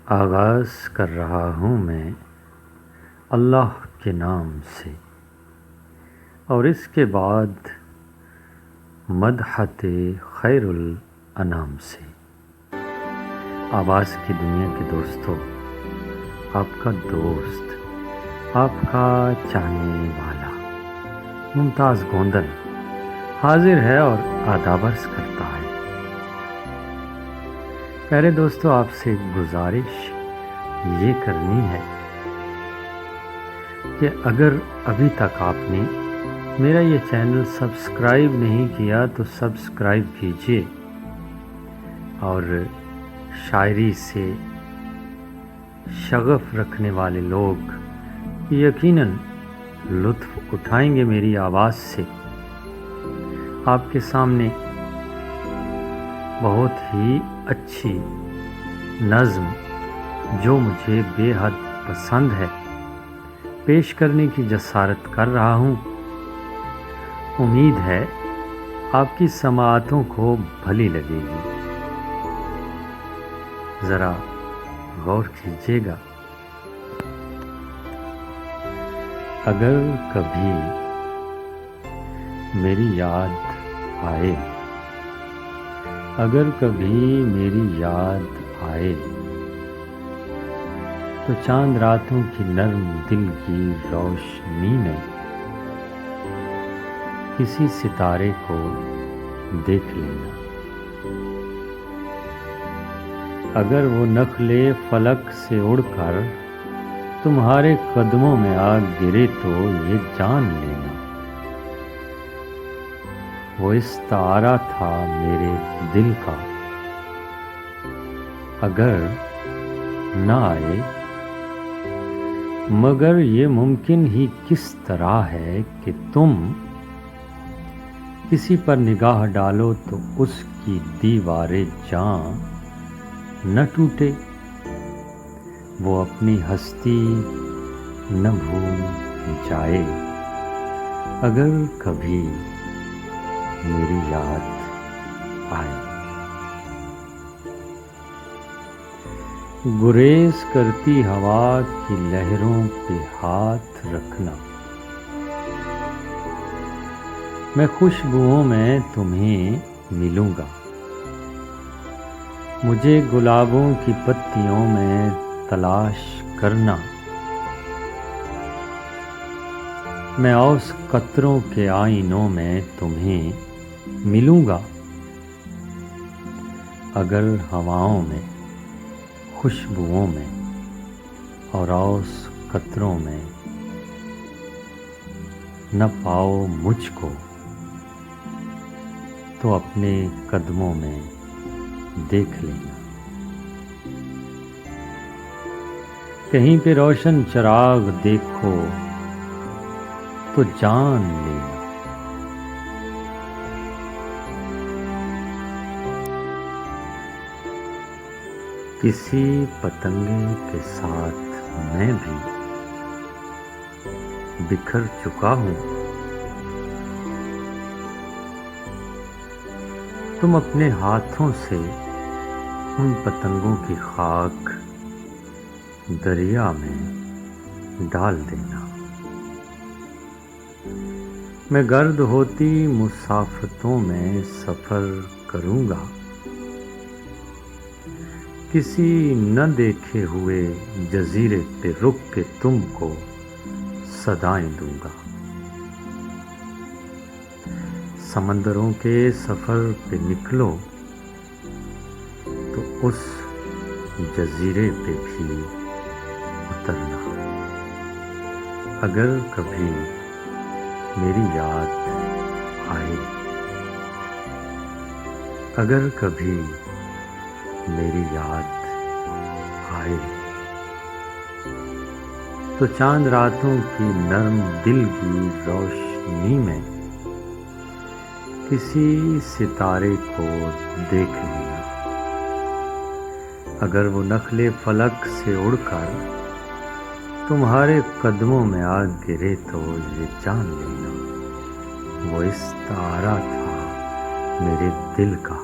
آغاز کر رہا ہوں میں اللہ کے نام سے، اور اس کے بعد مدحت خیر الانام سے۔ آواز کی دنیا کے دوستوں، آپ کا دوست، آپ کا چاہنے والا ممتاز گوندل حاضر ہے اور آداب عرض کرتا ہے۔ پیارے دوستو، آپ سے گزارش یہ کرنی ہے کہ اگر ابھی تک آپ نے میرا یہ چینل سبسکرائب نہیں کیا تو سبسکرائب کیجئے، اور شاعری سے شغف رکھنے والے لوگ یقیناً لطف اٹھائیں گے میری آواز سے۔ آپ کے سامنے بہت ہی اچھی نظم جو مجھے بے حد پسند ہے پیش کرنے کی جسارت کر رہا ہوں۔ امید ہے آپ کی سماعتوں کو بھلی لگے گی۔ ذرا غور کیجیے گا۔ اگر کبھی میری یاد آئے، اگر کبھی میری یاد آئے تو چاند راتوں کی نرم دل کی روشنی میں کسی ستارے کو دیکھ لینا۔ اگر وہ نخل فلک سے اڑ کر تمہارے قدموں میں آ گرے تو یہ جان لینا، وہ استعارہ تھا میرے دل کا۔ اگر نہ آئے مگر یہ ممکن ہی کس طرح ہے کہ تم کسی پر نگاہ ڈالو تو اس کی دیوار جاں نہ ٹوٹے، وہ اپنی ہستی نہ بھول جائے۔ اگر کبھی میری یاد آئے، گریز کرتی ہوا کی لہروں پہ ہاتھ رکھنا، میں خوشبوؤں میں تمہیں ملوں گا، مجھے گلابوں کی پتیوں میں تلاش کرنا، میں اوس قطروں کے آئینوں میں تمہیں ملوں گا۔ اگر ہواؤں میں، خوشبوؤں میں اور اوس قطروں میں نہ پاؤ مجھ کو تو اپنے قدموں میں دیکھ لینا۔ کہیں پہ روشن چراغ دیکھو تو جان لینا، کسی پتنگے کے ساتھ میں بھی بکھر چکا ہوں، تم اپنے ہاتھوں سے ان پتنگوں کی خاک دریا میں ڈال دینا۔ میں گرد ہوتی مسافتوں میں سفر کروں گا، کسی نہ دیکھے ہوئے جزیرے پہ رک کے تم کو صدائیں دوں گا۔ سمندروں کے سفر پہ نکلو تو اس جزیرے پہ بھی اترنا۔ اگر کبھی میری یاد آئے، اگر کبھی میری یاد آئے تو چاند راتوں کی نرم دل کی روشنی میں کسی ستارے کو دیکھ لینا۔ اگر وہ نخل فلک سے اڑ کر تمہارے قدموں میں آ گرے تو یہ جان لینا، وہ استعارہ تھا میرے دل کا۔